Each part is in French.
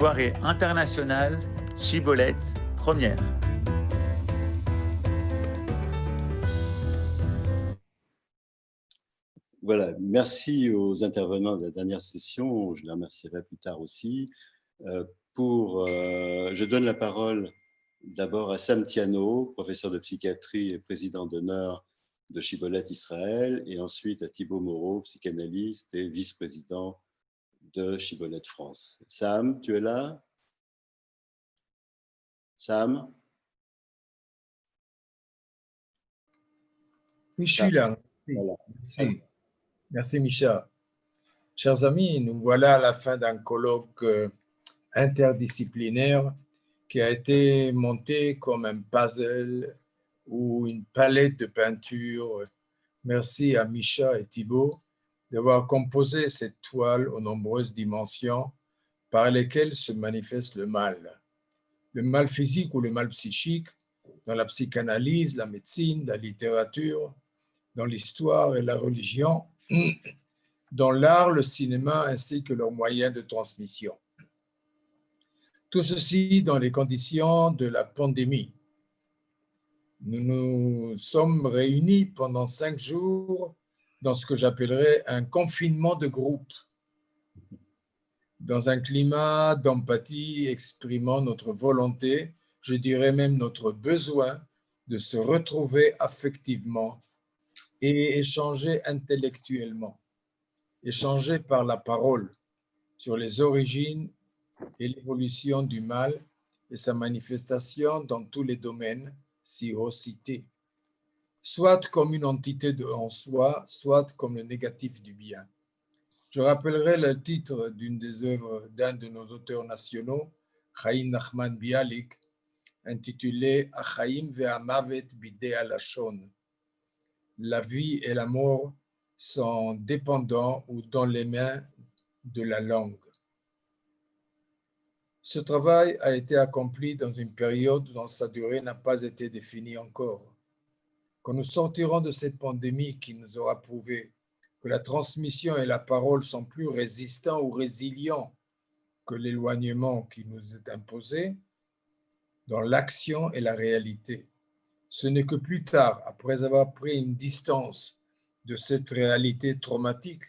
soirée internationale Chibolette première. Voilà, merci aux intervenants de la dernière session, je les remercierai plus tard aussi. Je donne la parole d'abord à Sam Tiano, professeur de psychiatrie et président d'honneur de Chibolette Israël, et ensuite à Thibaut Moreau, psychanalyste et vice-président de Chibolette France. Sam, tu es là? Sam? Oui, je suis là. Voilà. Merci. Merci, Micha. Chers amis, nous voilà à la fin d'un colloque interdisciplinaire qui a été monté comme un puzzle ou une palette de peinture. Merci à Micha et Thibaut d'avoir composé cette toile aux nombreuses dimensions par lesquelles se manifeste le mal physique ou le mal psychique, dans la psychanalyse, la médecine, la littérature, dans l'histoire et la religion, dans l'art, le cinéma ainsi que leurs moyens de transmission. Tout ceci dans les conditions de la pandémie. Nous nous sommes réunis pendant 5 jours dans ce que j'appellerais un confinement de groupe, dans un climat d'empathie exprimant notre volonté, je dirais même notre besoin de se retrouver affectivement et échanger intellectuellement, échanger par la parole sur les origines et l'évolution du mal et sa manifestation dans tous les domaines si haut cités, soit comme une entité en soi, soit comme le négatif du bien. Je rappellerai le titre d'une des œuvres d'un de nos auteurs nationaux, Chaim Nachman Bialik, intitulée Achaim ve'amavet bidei halashon. La vie et la mort sont dépendants ou dans les mains de la langue. Ce travail a été accompli dans une période dont sa durée n'a pas été définie encore. Quand nous sortirons de cette pandémie qui nous aura prouvé que la transmission et la parole sont plus résistants ou résilients que l'éloignement qui nous est imposé, dans l'action et la réalité. Ce n'est que plus tard, après avoir pris une distance de cette réalité traumatique,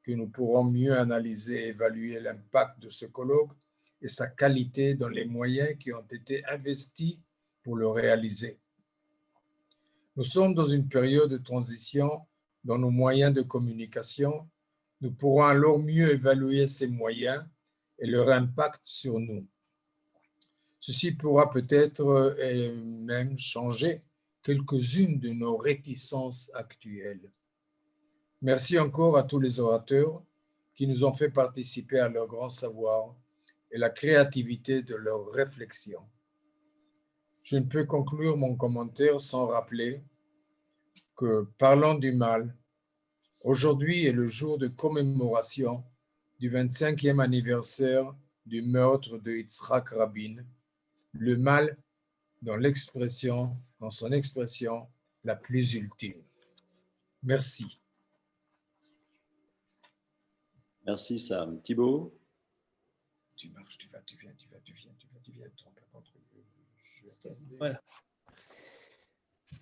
que nous pourrons mieux analyser et évaluer l'impact de ce colloque et sa qualité dans les moyens qui ont été investis pour le réaliser. Nous sommes dans une période de transition dans nos moyens de communication. Nous pourrons alors mieux évaluer ces moyens et leur impact sur nous. Ceci pourra peut-être même changer quelques-unes de nos réticences actuelles. Merci encore à tous les orateurs qui nous ont fait participer à leur grand savoir et la créativité de leurs réflexions. Je ne peux conclure mon commentaire sans rappeler que, parlant du mal, aujourd'hui est le jour de commémoration du 25e anniversaire du meurtre de Yitzhak Rabin, le mal dans son expression la plus ultime. Merci. Merci Sam. Thibaut? Tu marches, tu viens. Voilà.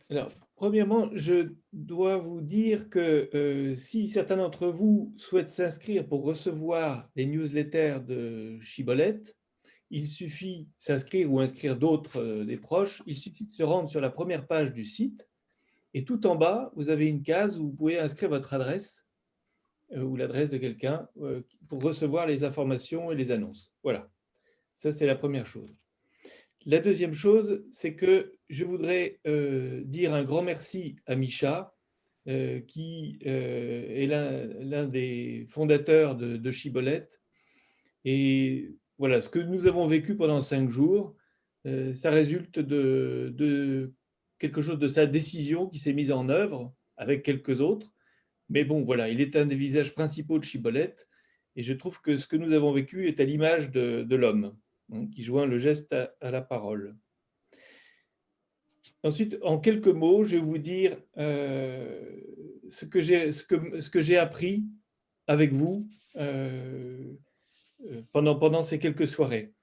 Alors, premièrement, je dois vous dire que si certains d'entre vous souhaitent s'inscrire pour recevoir les newsletters de Chibolette, il suffit s'inscrire ou inscrire d'autres des proches, il suffit de se rendre sur la première page du site et tout en bas, vous avez une case où vous pouvez inscrire votre adresse ou l'adresse de quelqu'un pour recevoir les informations et les annonces. Voilà, ça c'est la première chose. La deuxième chose, c'est que je voudrais dire un grand merci à Micha, qui est l'un des fondateurs de Chibolette. Et voilà, ce que nous avons vécu pendant 5 jours, ça résulte de quelque chose de sa décision qui s'est mise en œuvre avec quelques autres. Mais bon, voilà, il est un des visages principaux de Chibolette. Et je trouve que ce que nous avons vécu est à l'image de l'homme, hein, qui joint le geste à la parole. Ensuite, en quelques mots, je vais vous dire ce que j'ai appris avec vous pendant ces quelques soirées.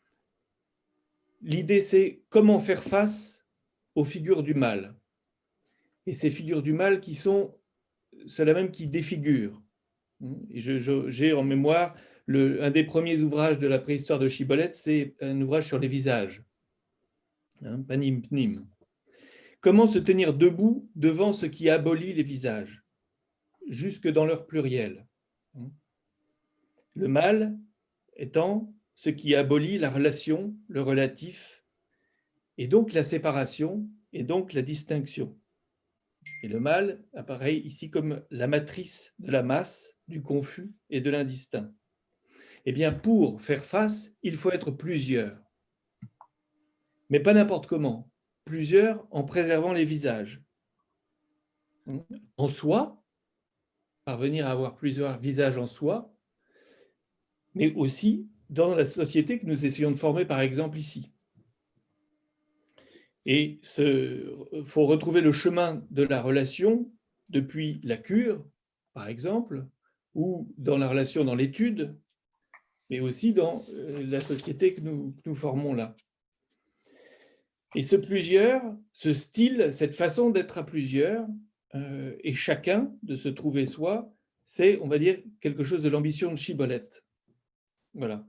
l'idée c'est comment faire face aux figures du mal. Et ces figures du mal qui sont celles même qui défigurent. Et j'ai en mémoire un des premiers ouvrages de la préhistoire de Chibolette, c'est un ouvrage sur les visages, Panim Pnim. Comment se tenir debout devant ce qui abolit les visages, jusque dans leur pluriel. Le mal étant ce qui abolit la relation, le relatif, et donc la séparation, et donc la distinction. Et le mal apparaît ici comme la matrice de la masse, du confus et de l'indistinct. Eh bien, pour faire face, il faut être plusieurs. Mais pas n'importe comment. Plusieurs en préservant les visages. En soi, parvenir à avoir plusieurs visages en soi, mais aussi dans la société que nous essayons de former, par exemple, ici. Et il faut retrouver le chemin de la relation depuis la cure, par exemple, ou dans la relation dans l'étude, mais aussi dans la société que nous formons là. Et ce plusieurs, ce style, cette façon d'être à plusieurs, et chacun de se trouver soi, c'est, on va dire, quelque chose de l'ambition de Chibolette. Voilà.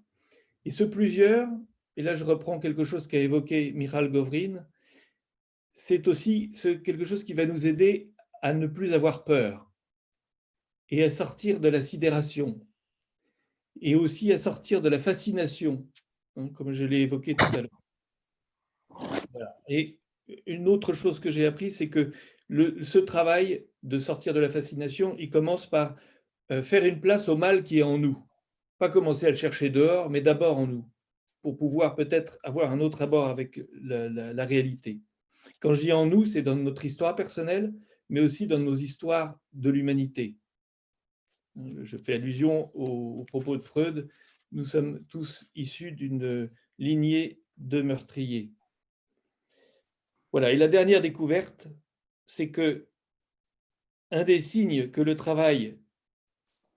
Et ce plusieurs, et là je reprends quelque chose qu'a évoqué Michal Govrin, c'est aussi quelque chose qui va nous aider à ne plus avoir peur et à sortir de la sidération et aussi à sortir de la fascination, comme je l'ai évoqué tout à l'heure. Voilà. Et une autre chose que j'ai appris, c'est que ce travail de sortir de la fascination, il commence par faire une place au mal qui est en nous. Pas commencer à le chercher dehors, mais d'abord en nous, pour pouvoir peut-être avoir un autre abord avec la réalité. Quand je dis en nous, c'est dans notre histoire personnelle, mais aussi dans nos histoires de l'humanité. Je fais allusion aux propos de Freud. Nous sommes tous issus d'une lignée de meurtriers. Voilà. Et la dernière découverte, c'est que un des signes que le travail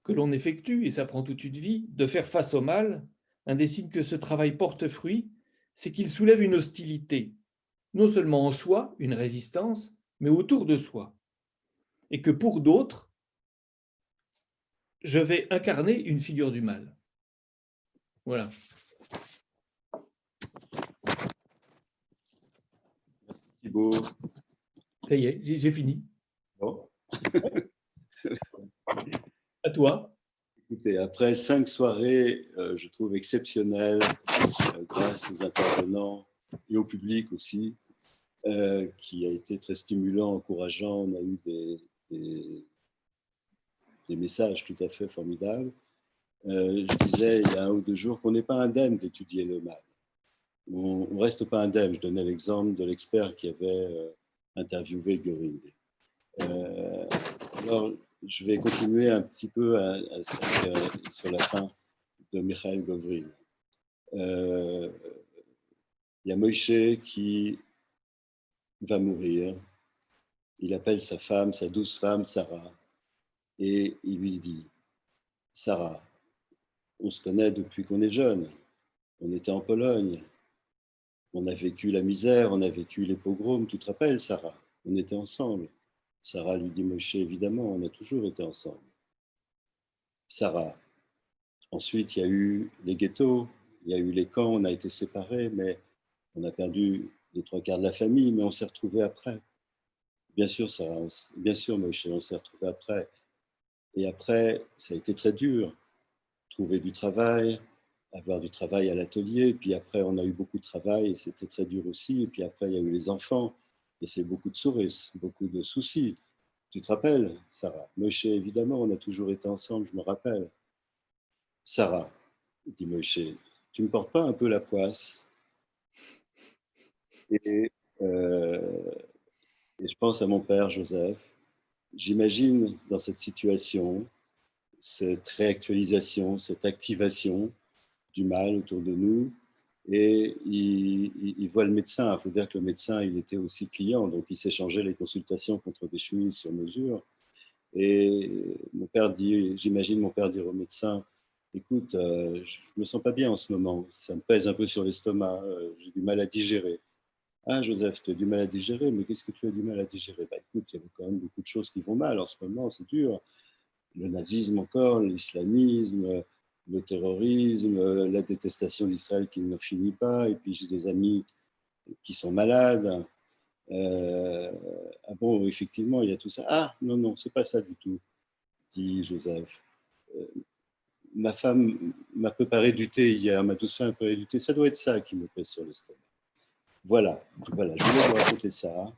que l'on effectue, et ça prend toute une vie, de faire face au mal, un des signes que ce travail porte fruit, c'est qu'il soulève une hostilité, non seulement en soi, une résistance, mais autour de soi. Et que pour d'autres, je vais incarner une figure du mal. Voilà. Merci Thibaut. Ça y est, j'ai fini. Bon. À toi. Écoutez, après 5 soirées, je trouve exceptionnelles, grâce aux intervenants et au public aussi, qui a été très stimulant, encourageant. On a eu des messages tout à fait formidables. Je disais il y a 1 ou 2 jours qu'on n'est pas indemne d'étudier le mal. On ne reste pas indemne. Je donnais l'exemple de l'expert qui avait interviewé Göring. Alors, je vais continuer un petit peu sur la fin de Michael Govrin. Il y a Moïse qui va mourir. Il appelle sa femme, sa douce femme, Sarah, et il lui dit, Sarah, on se connaît depuis qu'on est jeune. On était en Pologne. On a vécu la misère, on a vécu les pogroms. Tu te rappelles, Sarah? On était ensemble. Sarah lui dit, Moshe, évidemment, on a toujours été ensemble. Sarah. Ensuite, il y a eu les ghettos, il y a eu les camps, on a été séparés, mais on a perdu les 3/4 de la famille, mais on s'est retrouvés après. Bien sûr, Sarah, bien sûr, Moshe, on s'est retrouvés après. Et après, ça a été très dur. Trouver du travail, avoir du travail à l'atelier, puis après, on a eu beaucoup de travail et c'était très dur aussi. Et puis après, il y a eu les enfants, et c'est beaucoup de souris, beaucoup de soucis. Tu te rappelles, Sarah? Moshe, évidemment, on a toujours été ensemble, je me rappelle. Sarah, dit Moshe, tu ne me portes pas un peu la poisse? Et je pense à mon père, Joseph. J'imagine dans cette situation, cette réactualisation, cette activation du mal autour de nous. Et il voit le médecin. Il faut dire que le médecin, il était aussi client, donc il s'échangeait les consultations contre des chemises sur mesure. Et mon père dit, j'imagine mon père dire au médecin, écoute, je me sens pas bien en ce moment, ça me pèse un peu sur l'estomac, j'ai du mal à digérer. Ah, Joseph, tu as du mal à digérer, mais qu'est-ce que tu as du mal à digérer? Bah, écoute, il y a quand même beaucoup de choses qui vont mal en ce moment, c'est dur. Le nazisme encore, l'islamisme, le terrorisme, la détestation d'Israël qui ne finit pas, et puis j'ai des amis qui sont malades. Euh, ah bon, effectivement, il y a tout ça. Ah, non, non, c'est pas ça du tout, dit Joseph. Euh, Ma femme m'a préparé du thé hier, ma douce femme m'a préparé du thé. Ça doit être ça qui me pèse sur l'estomac. Voilà, voilà, je voulais vous raconter ça.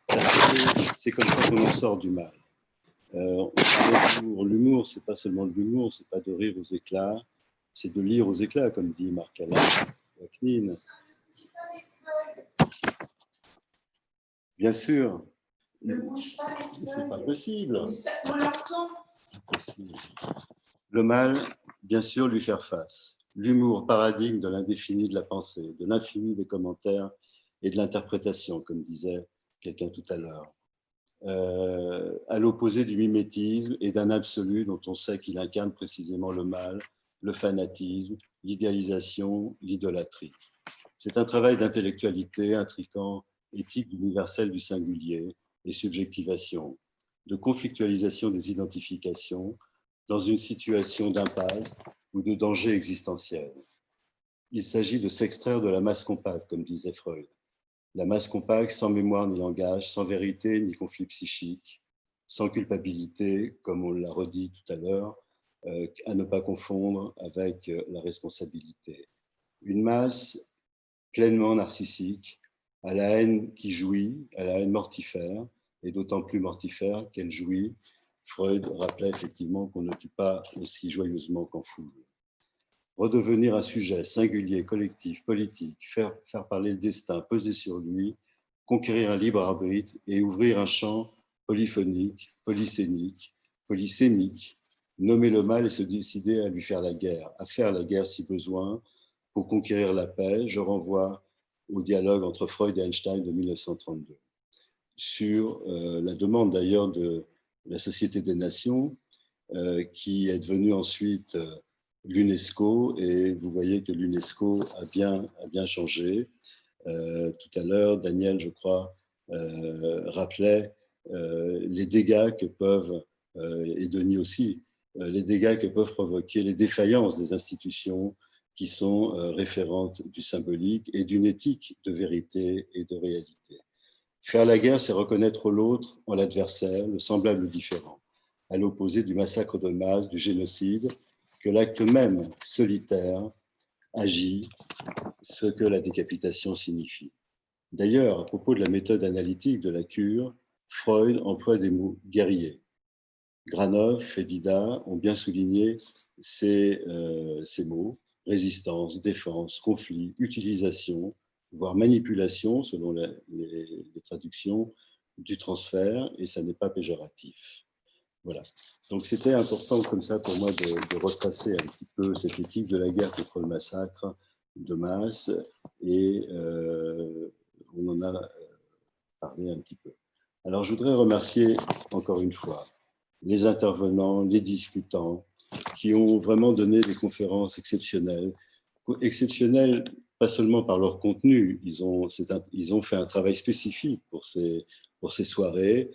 Parce que c'est comme ça qu'on en sort du mal. L'humour, c'est pas seulement de l'humour, c'est pas de rire aux éclats, c'est de lire aux éclats, comme dit Marc Alain Wachnine. Bien sûr. Ne bouge pas, c'est pas possible. Mais ça, on l'entend. Le mal, bien sûr, lui faire face. L'humour, paradigme de l'indéfini de la pensée, de l'infini des commentaires et de l'interprétation, comme disait quelqu'un tout à l'heure. À l'opposé du mimétisme et d'un absolu dont on sait qu'il incarne précisément le mal, le fanatisme, l'idéalisation, l'idolâtrie. C'est un travail d'intellectualité intricant, éthique d'universel du singulier et subjectivation, de conflictualisation des identifications dans une situation d'impasse ou de danger existentiel. Il s'agit de s'extraire de la masse compacte, comme disait Freud. La masse compacte sans mémoire ni langage, sans vérité ni conflit psychique, sans culpabilité, comme on l'a redit tout à l'heure, à ne pas confondre avec la responsabilité. Une masse pleinement narcissique, à la haine qui jouit, à la haine mortifère, et d'autant plus mortifère qu'elle jouit. Freud rappelait effectivement qu'on ne tue pas aussi joyeusement qu'en foule. Redevenir un sujet singulier, collectif, politique, faire parler le destin, peser sur lui, conquérir un libre arbitre et ouvrir un champ polyphonique, polysémique, nommer le mal et se décider à lui faire la guerre, à faire la guerre si besoin, pour conquérir la paix. Je renvoie au dialogue entre Freud et Einstein de 1932. Sur la demande d'ailleurs de la Société des Nations, qui est devenue ensuite l'UNESCO, et vous voyez que l'UNESCO a bien changé. Tout à l'heure, Daniel, je crois, rappelait les dégâts que peuvent, et Denis aussi, les dégâts que peuvent provoquer les défaillances des institutions qui sont référentes du symbolique et d'une éthique de vérité et de réalité. Faire la guerre, c'est reconnaître l'autre en l'adversaire, le semblable différent, à l'opposé du massacre de masse, du génocide, que l'acte même solitaire agit, ce que la décapitation signifie. D'ailleurs, à propos de la méthode analytique de la cure, Freud emploie des mots guerriers. Granoff et Dida ont bien souligné ces mots: résistance, défense, conflit, utilisation, voire manipulation, selon les traductions, du transfert, et ça n'est pas péjoratif. Voilà. Donc c'était important comme ça pour moi de retracer un petit peu cette éthique de la guerre contre le massacre de masse, et on en a parlé un petit peu. Alors je voudrais remercier encore une fois les intervenants, les discutants, qui ont vraiment donné des conférences exceptionnelles. Exceptionnelles pas seulement par leur contenu, ils ont fait un travail spécifique pour ces soirées,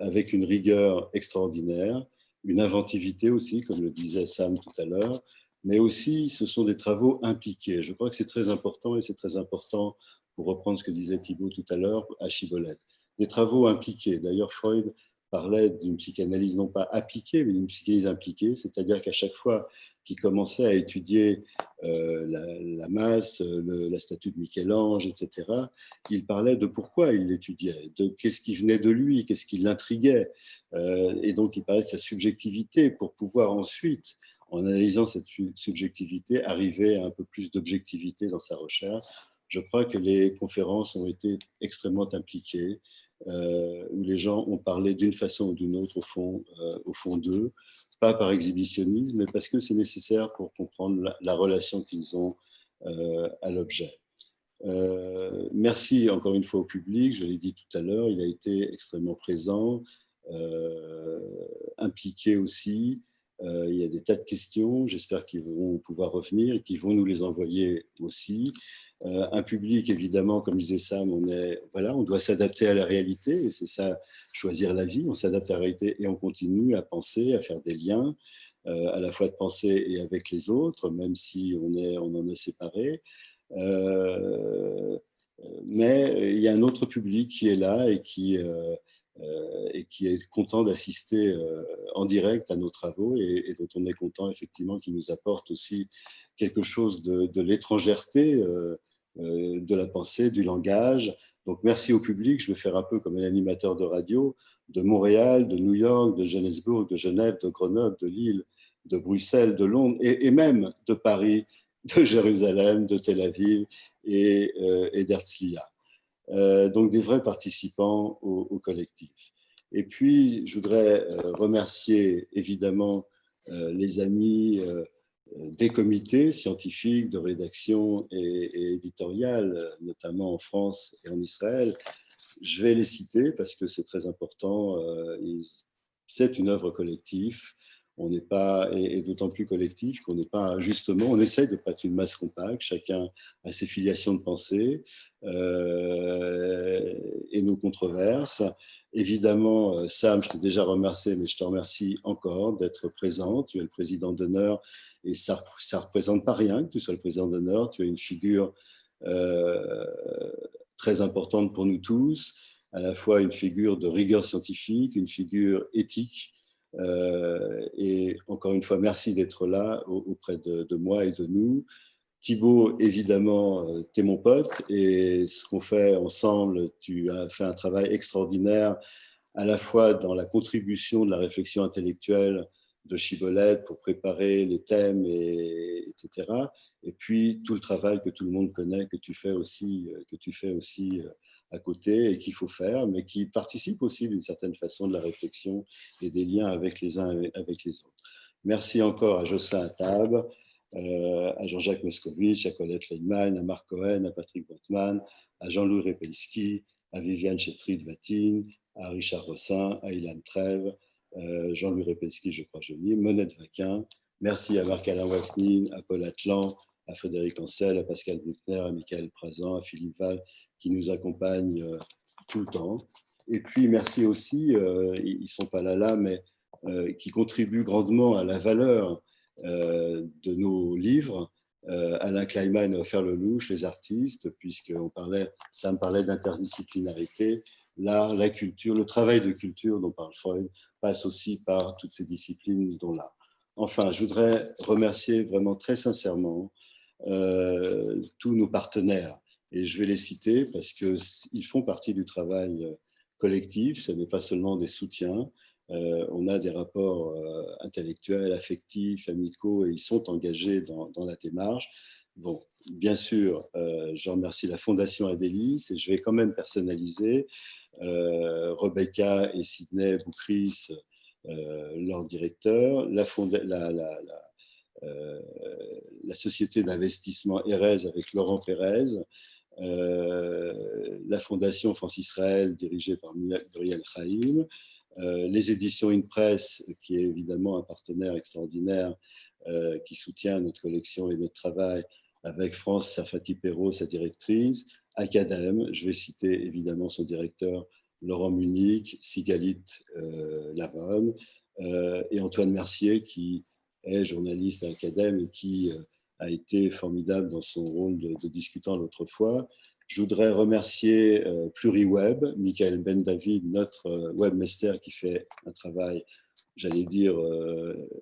avec une rigueur extraordinaire, une inventivité aussi, comme le disait Sam tout à l'heure, mais aussi ce sont des travaux impliqués. Je crois que c'est très important, et c'est très important, pour reprendre ce que disait Thibault tout à l'heure, à Chibolette. Des travaux impliqués. D'ailleurs, Freud parlait d'une psychanalyse non pas appliquée, mais d'une psychanalyse impliquée, c'est-à-dire qu'à chaque fois qu'il commençait à étudier la masse, la statue de Michel-Ange, etc., il parlait de pourquoi il l'étudiait, de qu'est-ce qui venait de lui, qu'est-ce qui l'intriguait. Et donc, il parlait de sa subjectivité pour pouvoir ensuite, en analysant cette subjectivité, arriver à un peu plus d'objectivité dans sa recherche. Je crois que les conférences ont été extrêmement impliquées, où les gens ont parlé d'une façon ou d'une autre au fond d'eux, pas par exhibitionnisme, mais parce que c'est nécessaire pour comprendre la relation qu'ils ont à l'objet. Merci encore une fois au public, je l'ai dit tout à l'heure, il a été extrêmement présent, impliqué aussi, Il y a des tas de questions, j'espère qu'ils vont pouvoir revenir et qu'ils vont nous les envoyer aussi. Un public, évidemment, comme disait Sam, on doit s'adapter à la réalité, et c'est ça, choisir la vie, on s'adapte à la réalité et on continue à penser, à faire des liens, à la fois de penser et avec les autres, même si on en est séparés. Mais il y a un autre public qui est là et qui est content d'assister en direct à nos travaux et dont on est content effectivement qu'il nous apporte aussi quelque chose de l'étrangèreté, de la pensée, du langage. Donc merci au public, je vais faire un peu comme un animateur de radio, de Montréal, de New York, de Johannesburg, de Genève, de Grenoble, de Lille, de Bruxelles, de Londres et même de Paris, de Jérusalem, de Tel Aviv et d'Herzliya. Donc des vrais participants au collectif. Et puis, je voudrais remercier évidemment les amis des comités scientifiques, de rédaction et éditorial, notamment en France et en Israël. Je vais les citer parce que c'est très important. C'est une œuvre collective. On n'est pas, et d'autant plus collectif qu'on n'est pas, justement, on essaie de ne pas être une masse compacte, chacun a ses filiations de pensée et nos controverses. Évidemment, Sam, je t'ai déjà remercié, mais je te remercie encore d'être présent. Tu es le président d'honneur et ça ne représente pas rien que tu sois le président d'honneur. Tu es une figure très importante pour nous tous, à la fois une figure de rigueur scientifique, une figure éthique. Et encore une fois, merci d'être là auprès de moi et de nous. Thibaut, évidemment, tu es mon pote et ce qu'on fait ensemble, tu as fait un travail extraordinaire à la fois dans la contribution de la réflexion intellectuelle de Shibboleth pour préparer les thèmes, etc. Et puis tout le travail que tout le monde connaît, que tu fais aussi à côté et qu'il faut faire, mais qui participe aussi d'une certaine façon de la réflexion et des liens avec les uns et avec les autres. Merci encore à Jocelyn Attab, à Jean-Jacques Moscovitch, à Colette Lehmann, à Marc Cohen, à Patrick Bottman, à Jean-Louis Repelski, à Viviane Chetrit-Vatine, à Richard Rossin, à Ilan Trèves, Jean-Louis Repelski, je crois, Monette Vaquin. Merci à Marc-Alain Wafnin, à Paul Atlan, à Frédéric Ancel, à Pascal Buchner, à Michael Prazan, à Philippe Val, qui nous accompagnent tout le temps. Et puis, merci aussi, ils ne sont pas là, mais qui contribuent grandement à la valeur de nos livres. Alain Kleinman a offert le louche, les artistes, ça me parlait d'interdisciplinarité. L'art, la culture, le travail de culture dont parle Freud passe aussi par toutes ces disciplines dont l'art. Enfin, je voudrais remercier vraiment très sincèrement tous nos partenaires. Et je vais les citer parce qu'ils font partie du travail collectif. Ce n'est pas seulement des soutiens. On a des rapports intellectuels, affectifs, amicaux, et ils sont engagés dans la démarche. Bon, bien sûr, je remercie la Fondation Adélis et je vais quand même personnaliser Rebecca et Sidney Boukris, leur directeur, la société d'investissement Erez avec Laurent Pérez, la Fondation France Israël dirigée par Muriel Chaim, les éditions InPress, qui est évidemment un partenaire extraordinaire qui soutient notre collection et notre travail, avec France Safati-Perrault, sa directrice, Academ, je vais citer évidemment son directeur Laurent Munich, Sigalit Lavonne, et Antoine Mercier, qui est journaliste à Academ et qui a été formidable dans son rôle de discutant l'autre fois. Je voudrais remercier PluriWeb, Michael Ben David, notre webmaster qui fait un travail, j'allais dire,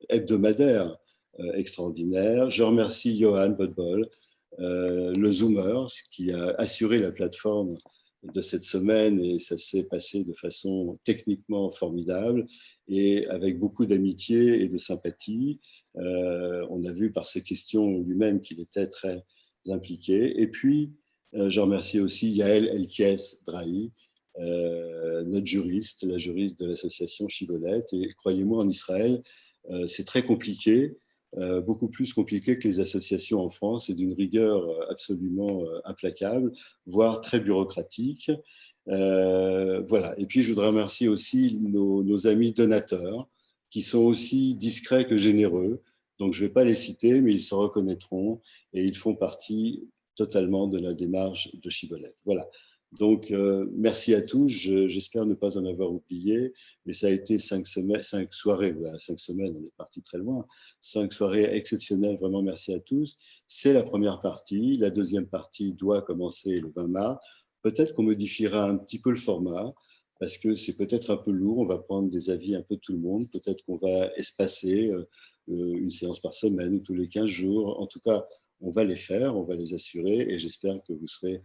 hebdomadaire, extraordinaire. Je remercie Johan Bodbol, le Zoomer, qui a assuré la plateforme de cette semaine et ça s'est passé de façon techniquement formidable et avec beaucoup d'amitié et de sympathie. On a vu par ses questions lui-même qu'il était très impliqué. Et puis, je remercie aussi Yael Elkies Drahi, notre juriste, la juriste de l'association Shibboleth. Et croyez-moi, en Israël, c'est très compliqué, beaucoup plus compliqué que les associations en France et d'une rigueur absolument implacable, voire très bureaucratique. Voilà. Et puis, je voudrais remercier aussi nos amis donateurs qui sont aussi discrets que généreux. Donc, je ne vais pas les citer, mais ils se reconnaîtront et ils font partie totalement de la démarche de Chibolette. Voilà. Donc, merci à tous. J'espère ne pas en avoir oublié, mais ça a été 5 soirées, voilà, 5 semaines, on est parti très loin. 5 soirées exceptionnelles, vraiment merci à tous. C'est la première partie. La deuxième partie doit commencer le 20 mars. Peut-être qu'on modifiera un petit peu le format, parce que c'est peut-être un peu lourd. On va prendre des avis un peu de tout le monde. Peut-être qu'on va espacer une séance par semaine ou tous les 15 jours. En tout cas, on va les faire, on va les assurer, et j'espère que vous serez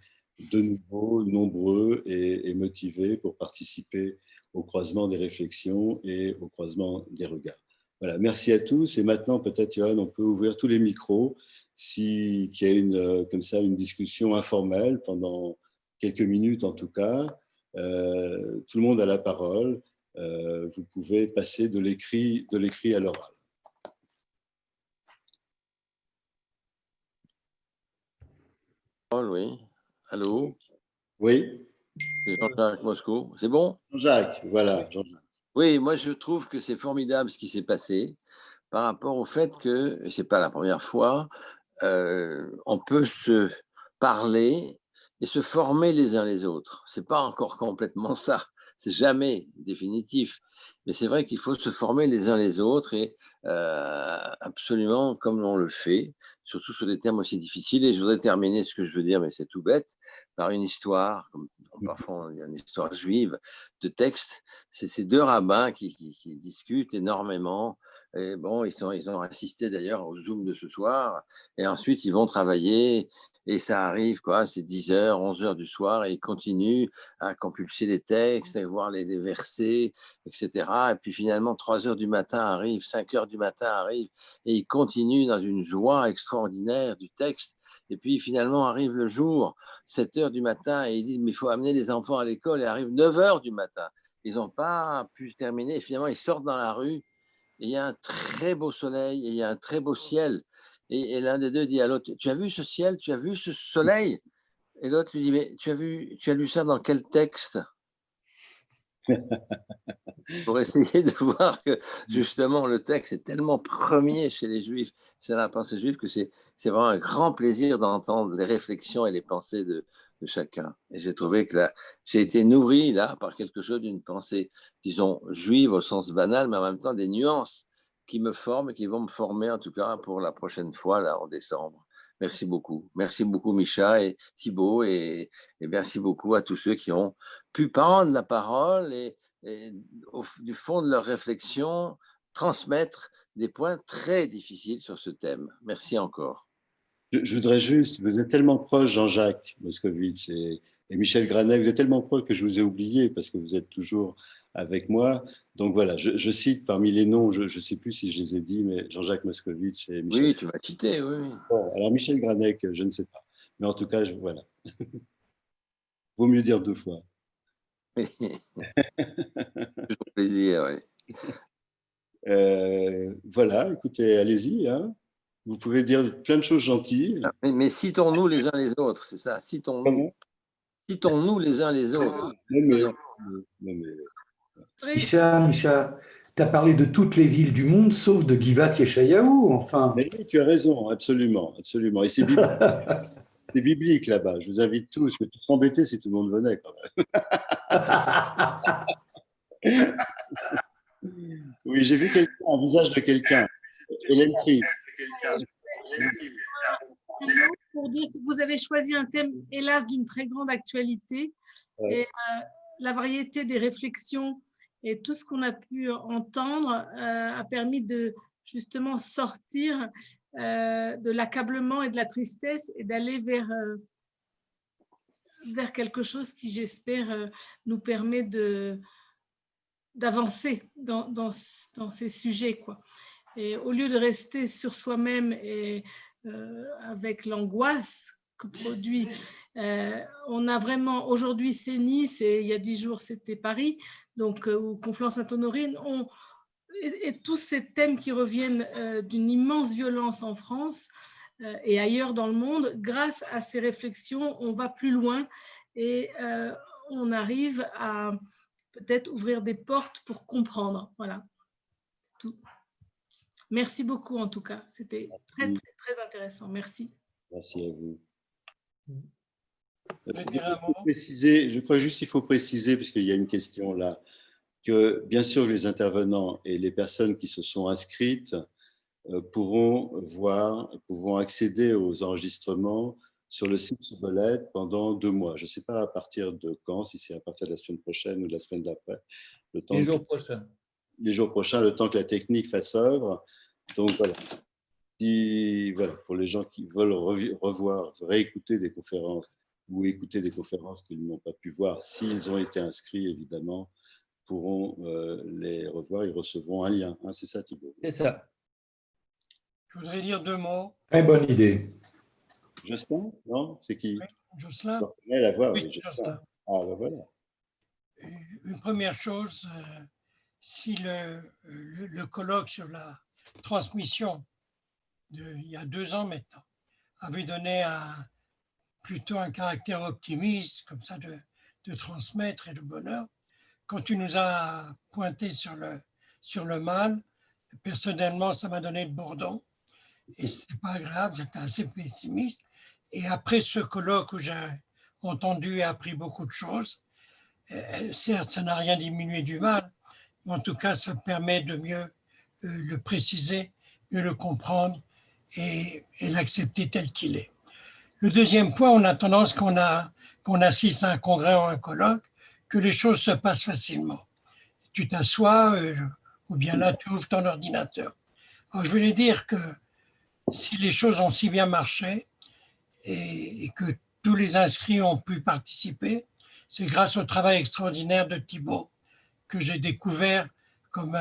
de nouveau nombreux et motivés pour participer au croisement des réflexions et au croisement des regards. Voilà, merci à tous. Et maintenant, peut-être, Johan, on peut ouvrir tous les micros qu'il y a comme ça une discussion informelle pendant quelques minutes en tout cas. Tout le monde a la parole. Vous pouvez passer de l'écrit à l'oral. Oui. Allô? Oui, C'est Jean-Jacques Moscou. C'est bon? Jean-Jacques, voilà. Jean-Jacques. Oui, moi je trouve que c'est formidable ce qui s'est passé par rapport au fait que, et c'est pas la première fois, on peut se parler et se former les uns les autres. C'est pas encore complètement ça, c'est jamais définitif. Mais c'est vrai qu'il faut se former les uns les autres et absolument comme on le fait, surtout sur des thèmes aussi difficiles. Et je voudrais terminer ce que je veux dire, mais c'est tout bête, par une histoire, comme parfois il y a une histoire juive de texte. C'est ces deux rabbins qui discutent énormément. Et bon, ils ont assisté d'ailleurs au Zoom de ce soir. Et ensuite, ils vont travailler. Et ça arrive, quoi, c'est 10h, 11h du soir. Et ils continuent à compulser les textes, à voir les versets, etc. Et puis finalement, 3h du matin arrive, 5h du matin arrive. Et ils continuent dans une joie extraordinaire du texte. Et puis finalement arrive le jour, 7h du matin. Et ils disent, mais il faut amener les enfants à l'école. Et arrive 9h du matin. Ils n'ont pas pu terminer. Et finalement, ils sortent dans la rue. Et il y a un très beau soleil et il y a un très beau ciel. Et l'un des deux dit à l'autre, tu as vu ce ciel, tu as vu ce soleil? Et l'autre lui dit, mais tu as lu ça dans quel texte? Pour essayer de voir que justement le texte est tellement premier chez les Juifs, chez la pensée juive, que c'est vraiment un grand plaisir d'entendre les réflexions et les pensées de chacun. Et j'ai trouvé que j'ai été nourri là par quelque chose d'une pensée, disons, juive au sens banal, mais en même temps des nuances qui me forment et qui vont me former en tout cas pour la prochaine fois là en décembre. Merci beaucoup. Merci beaucoup Micha et Thibaut et merci beaucoup à tous ceux qui ont pu prendre la parole et du fond de leur réflexion, transmettre des points très difficiles sur ce thème. Merci encore. Je voudrais juste, vous êtes tellement proche, Jean-Jacques Moscovitch et Michel Granet, vous êtes tellement proche que je vous ai oublié parce que vous êtes toujours avec moi. Donc voilà, je cite parmi les noms, je ne sais plus si je les ai dit, mais Jean-Jacques Moscovitch et Michel. Oui, tu m'as quitté, oui. Bon, alors Michel Granet, je ne sais pas. Mais en tout cas, voilà. Vaut mieux dire 2 fois. Toujours plaisir, oui. Voilà, écoutez, allez-y. Hein. Vous pouvez dire plein de choses gentilles. Mais citons-nous les uns les autres, c'est ça. Citons-nous les uns les autres. Micha, tu as parlé de toutes les villes du monde, sauf de Givat Yeshayahu, enfin. Mais oui, tu as raison, absolument, absolument. Et c'est biblique. C'est biblique là-bas. Je vous invite tous. Mais tout s'embêter si tout le monde venait quand même. Oui, j'ai vu un visage de quelqu'un. Hélène Tri. Pour dire que vous avez choisi un thème, hélas, d'une très grande actualité. Ouais. Et la variété des réflexions et tout ce qu'on a pu entendre a permis de justement sortir de l'accablement et de la tristesse et d'aller vers quelque chose qui, j'espère, nous permet d'avancer dans ces sujets, quoi. Et au lieu de rester sur soi-même et avec l'angoisse que produit, on a vraiment, aujourd'hui c'est Nice et il y a 10 jours c'était Paris, donc ou Conflans-Sainte-Honorine, et tous ces thèmes qui reviennent d'une immense violence en France et ailleurs dans le monde, grâce à ces réflexions, on va plus loin et on arrive à peut-être ouvrir des portes pour comprendre. Voilà. partout. Merci beaucoup en tout cas. C'était très, très, très intéressant. Merci. Merci à vous. Je vais dire un mot. Je crois juste qu'il faut préciser, puisqu'il y a une question là, que bien sûr les intervenants et les personnes qui se sont inscrites pourront accéder aux enregistrements sur le site Shibboleth pendant 2 mois. Je ne sais pas à partir de quand, si c'est à partir de la semaine prochaine ou de la semaine d'après. Les jours prochains. Les jours prochains, le temps que la technique fasse œuvre. Donc voilà. Voilà, pour les gens qui veulent réécouter des conférences ou écouter des conférences qu'ils n'ont pas pu voir, s'ils ont été inscrits, évidemment, pourront les revoir, ils recevront un lien. Hein, c'est ça, Thibaut? C'est ça. Je voudrais dire 2 mots. Très bonne idée. Jocelyn? Non? C'est qui? Oui, Jocelyn. La voix, Oui, oui, Jocelyn. Ah, ben voilà. Une première chose, si le colloque sur la transmission il y a 2 ans maintenant avait donné plutôt un caractère optimiste, comme ça, de transmettre et de bonheur, quand tu nous as pointé sur le mal, personnellement, ça m'a donné le bourdon. Et c'est pas grave, j'étais assez pessimiste. Et après ce colloque où j'ai entendu et appris beaucoup de choses, certes, ça n'a rien diminué du mal, mais en tout cas, ça permet de mieux le préciser, mieux le comprendre et l'accepter tel qu'il est. Le deuxième point, on a tendance, qu'on assiste à un congrès ou un colloque, que les choses se passent facilement. Tu t'assois, ou bien là, tu ouvres ton ordinateur. Alors, je voulais dire que si les choses ont si bien marché et que tous les inscrits ont pu participer, c'est grâce au travail extraordinaire de Thibaut que j'ai découvert comme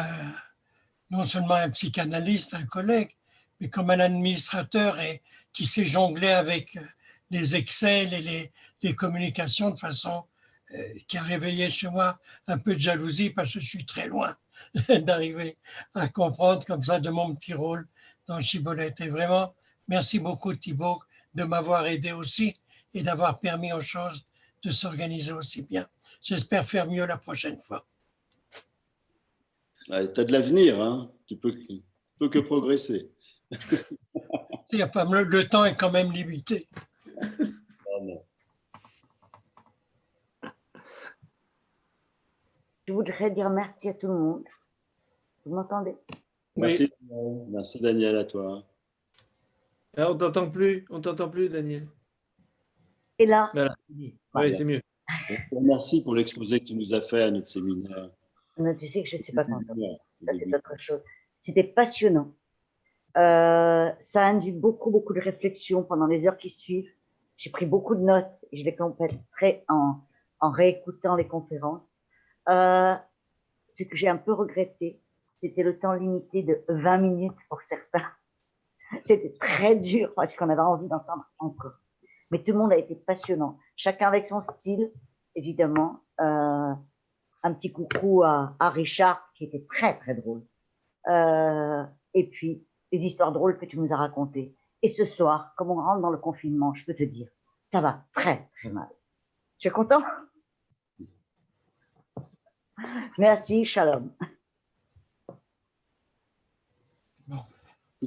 non seulement un psychanalyste, un collègue, mais comme un administrateur et qui sait jongler avec les Excel et les communications de façon qui a réveillé chez moi un peu de jalousie parce que je suis très loin d'arriver à comprendre comme ça de mon petit rôle dans Shibboleth. Et vraiment, merci beaucoup Thibaut de m'avoir aidé aussi et d'avoir permis aux choses de s'organiser aussi bien. J'espère faire mieux la prochaine fois. Tu as de l'avenir, hein. Tu peux que progresser. Le temps est quand même limité. Je voudrais dire merci à tout le monde. Vous m'entendez? Merci, oui. Merci Daniel, à toi. Ah, on t'entend plus, Daniel. Et là? Voilà. Oui, c'est mieux. Merci pour l'exposé que tu nous as fait à notre séminaire. Non, tu sais que je ne sais pas t'entendre. Ça, c'est autre chose. C'était passionnant. Ça a induit beaucoup, beaucoup de réflexion pendant les heures qui suivent. J'ai pris beaucoup de notes et je les compléterai en réécoutant les conférences. Ce que j'ai un peu regretté, c'était le temps limité de 20 minutes pour certains. C'était très dur parce qu'on avait envie d'entendre encore. Mais tout le monde a été passionnant. Chacun avec son style, évidemment. Un petit coucou à Richard, qui était très, très drôle. Et puis, les histoires drôles que tu nous as racontées. Et ce soir, comme on rentre dans le confinement, je peux te dire, ça va très, très mal. Tu es content? Merci, shalom.